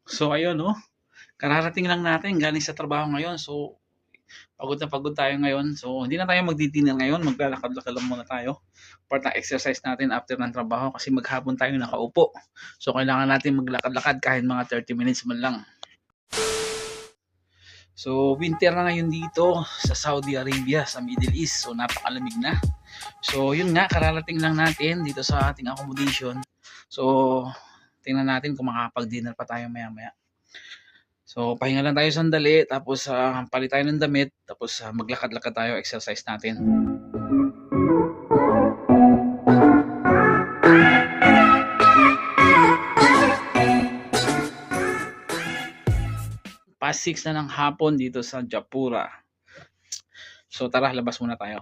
So ayun 'no, kararating lang natin galing sa trabaho ngayon. So pagod na pagod tayo ngayon. So hindi na tayo magdi-dinner ngayon, maglalakad-lakad lang muna tayo. Part ng exercise natin after ng trabaho kasi maghapon tayo nakaupo. So kailangan natin maglakad-lakad kahit mga 30 minutes man lang. So winter na ngayon dito sa Saudi Arabia, sa Middle East. So napakalamig na. So yun nga, kararating lang natin dito sa ating accommodation. So tingnan natin kung makakapag-dinner pa tayo maya-maya. So, pahinga lang tayo sandali, tapos palit tayo ng damit, tapos maglakad-lakad tayo, exercise natin. Past 6 na ng hapon dito sa Japura. So, tara, labas muna tayo.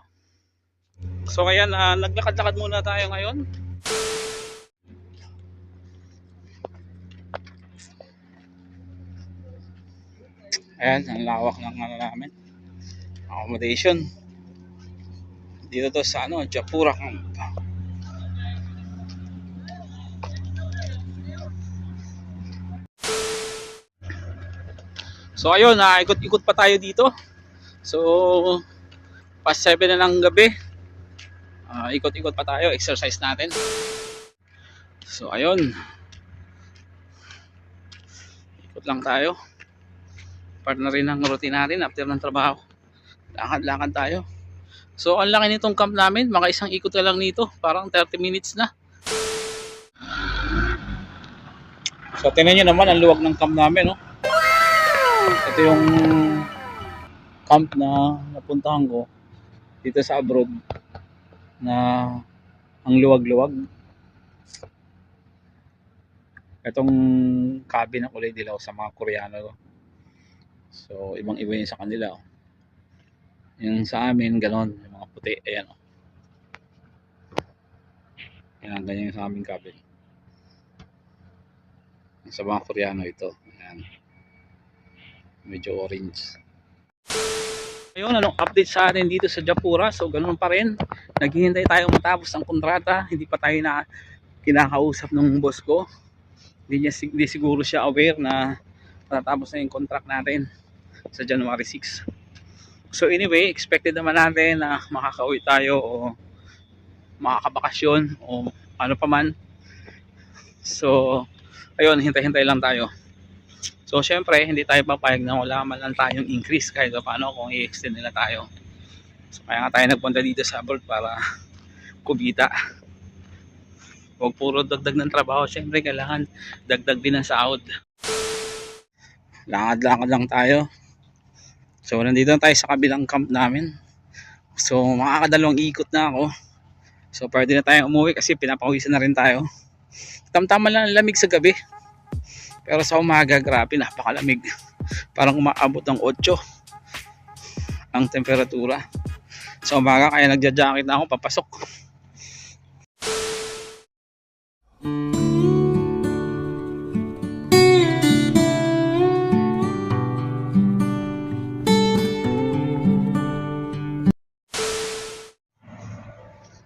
So, ayan, naglakad-lakad muna tayo ngayon. Ayan, ang lawak ng namin. Accommodation. Dito to sa Japura Camp. So ayun, ikot-ikot pa tayo dito. So past 7 na ng gabi. Ikot-ikot pa tayo, exercise natin. So ayun. Ikot lang tayo. Part na rin ng routine natin after ng trabaho. Lakad-lakad tayo. So ang laki nitong camp namin, mga isang ikot na lang nito, parang 30 minutes na. So tingnan nyo naman ang luwag ng camp namin, no? Ito yung camp na napuntahan ko dito sa abroad na ang luwag-luwag. Itong cabin na kulay dilaw sa mga Koreano. So ibang iba yun sa kanila. Yung sa amin ganon, yung mga puti, ayan. Ayan, ganyan yung sa aming cabin. Sa mga Koreano ito. Ayan. Medyo orange. Ayun, anong update sa atin dito sa Japura? So ganoon pa rin. Naghihintay tayo matapos ang kontrata. Hindi pa tayo na kinakausap ng boss ko. Hindi siguro siya aware na matatapos na yung contract natin sa January 6. So anyway, expected naman natin na makakauwi tayo o makakabakasyon o ano pa man. So ayun, hintay-hintay lang tayo. So syempre, hindi tayo papayag na wala man lang tayong increase kahit paano kung i-extend nila tayo. So kaya nga tayo nagpunta dito sa abroad para kumita. Huwag puro dagdag ng trabaho, syempre kailangan dagdag din ng sahod. Lakad-lakad lang tayo. So nandito na tayo sa kabilang camp namin. So makakadalawang ikot na ako. So pwede na tayo umuwi kasi pinapawisan na rin tayo. Tamtama lang ang lamig sa gabi. Pero sa umaga, grabe, napakalamig. Parang umaabot ng 8 ang temperatura. Sa umaga, kaya nagja-jacket na ako papasok.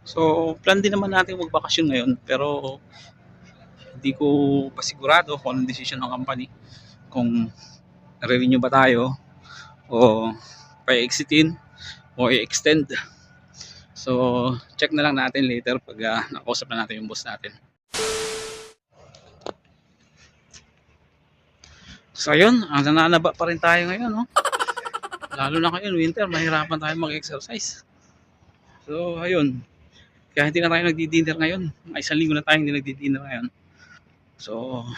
So, plan din naman natin magbakasyon ngayon. Pero, hindi ko pa sigurado kung anong decision ng company. Kung renew ba tayo o pa-exitin o i-extend. So, check na lang natin later pag nakausap na natin yung boss natin. So, ayun, nananaba pa rin tayo ngayon, no? Lalo na ngayon, winter, mahirapan tayo mag-exercise. So, ayun. Kaya hindi na tayo nagdi-dinner ngayon. May isang linggo na tayo hindi nagdi-dinner ngayon. So,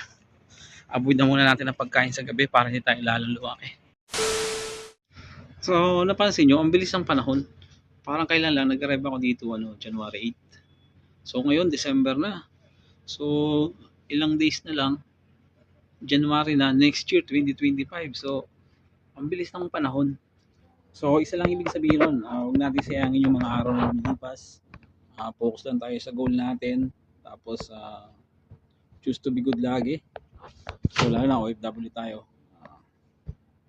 avoid na muna natin ang pagkain sa gabi para hindi tayo lalong luwaki. So, napansin nyo, ang bilis ng panahon. Parang kailan lang, nag-arrive ako dito, January 8. So, ngayon, December na. So, ilang days na lang, January na, next year, 2025. So, ang bilis ng panahon. So, isa lang ibig sabihin nun, huwag natin sayangin yung mga araw na lumipas. Focus lang tayo sa goal natin. Tapos, choose to be good lagi. So, lalo na, OFW tayo.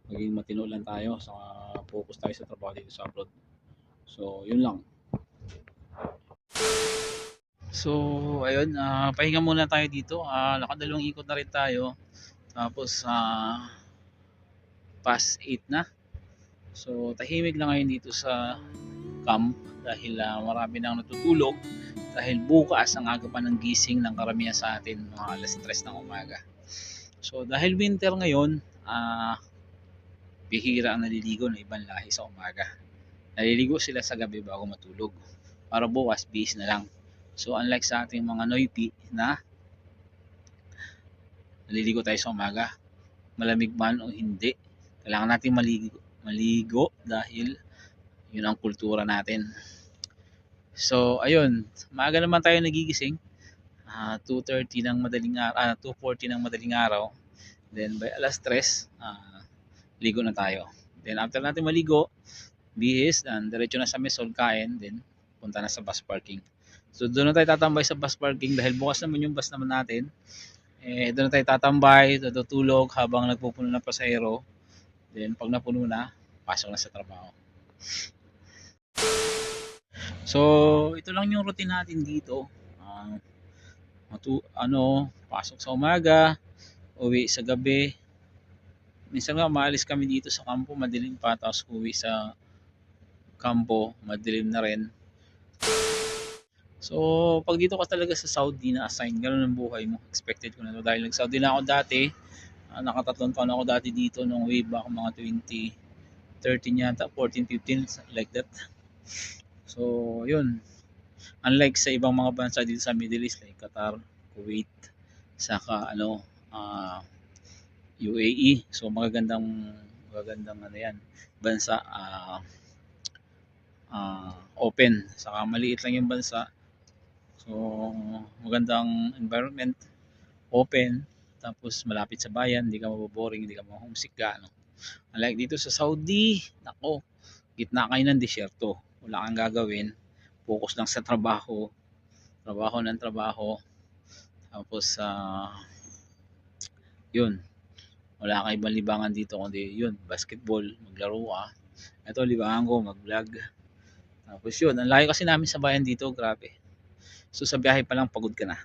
Maging matino lang tayo. So, focus tayo sa trabaho dito sa abroad. So, yun lang. So, ayun, pahinga muna tayo dito. Nakadalawang ikot na rin tayo. Tapos past 8 na. So tahimik lang ngayon dito sa camp dahil marami nang natutulog dahil bukas ang aga pa ng gising ng karamihan sa atin mga alas 3 ng umaga. So dahil winter ngayon, bihira ang naliligo ng ibang lahi sa umaga. Naliligo sila sa gabi bago matulog. Para bukas, bihis na lang. So unlike sa ating mga Noipi na naliligo tayo sa umaga, malamig man o hindi, kailangan natin maligo dahil yun ang kultura natin. So ayun, maaga naman tayo nagigising. 2:30 ng madaling araw, 2:40 ng madaling araw. Then by alas 3, ligo na tayo. Then after natin maligo, bihis, and diretso na sa mesol kain, then punta na sa bus parking. So doon na tayo tatambay sa bus parking dahil bukas naman yung bus naman natin. Doon na tayo tatambay, tutulog habang nagpupuno ng pasahero. Then pag napuno na, pasok na sa trabaho. So ito lang yung routine natin dito. Pasok sa umaga, uwi sa gabi. Minsan nga maalis kami dito sa kampo, madilim pa, tapos uwi sa kampo, madilim na rin. So, pag dito ka talaga sa Saudi na assign, ganun ang buhay mo. Expected ko na to. Dahil nag-Saudi na ako dati, nakatatlong taon ako dati dito nung way back mga 2013 yata, 14, 15, like that. So, yun. Unlike sa ibang mga bansa dito sa Middle East, like Qatar, Kuwait, saka UAE. So, magagandang ano yan, bansa, open. Saka maliit lang yung bansa. So, magandang environment, open, tapos malapit sa bayan, hindi ka maboboring, hindi ka ma-homesick ka. Unlike dito sa Saudi, nako, gitna kayo ng disyerto. Wala kang gagawin, focus lang sa trabaho, ng trabaho. Tapos, yun, wala kang ibang libangan dito kundi yun, basketball, maglaro ka. Ito, libangan ko, mag-vlog. Tapos yun, ang layo kasi namin sa bayan dito, grabe. So sa biyahe pa lang pagod ka na.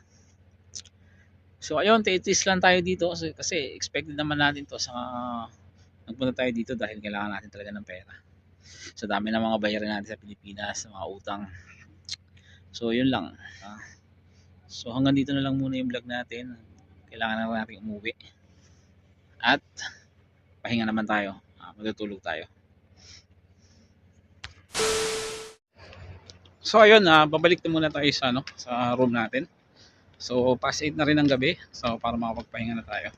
So ayun, titis lang tayo dito kasi expected naman natin to sa nagpunta tayo dito dahil kailangan natin talaga ng pera. So dami ng mga bayarin natin sa Pilipinas, mga utang. So yun lang. So hanggang dito na lang muna yung vlog natin. Kailangan na natin umuwi. At pahinga naman tayo. Magtutulog tayo. So ayun, babalik na muna tayo sa sa room natin. So past 8 na rin ng gabi. So para makapagpahinga na tayo.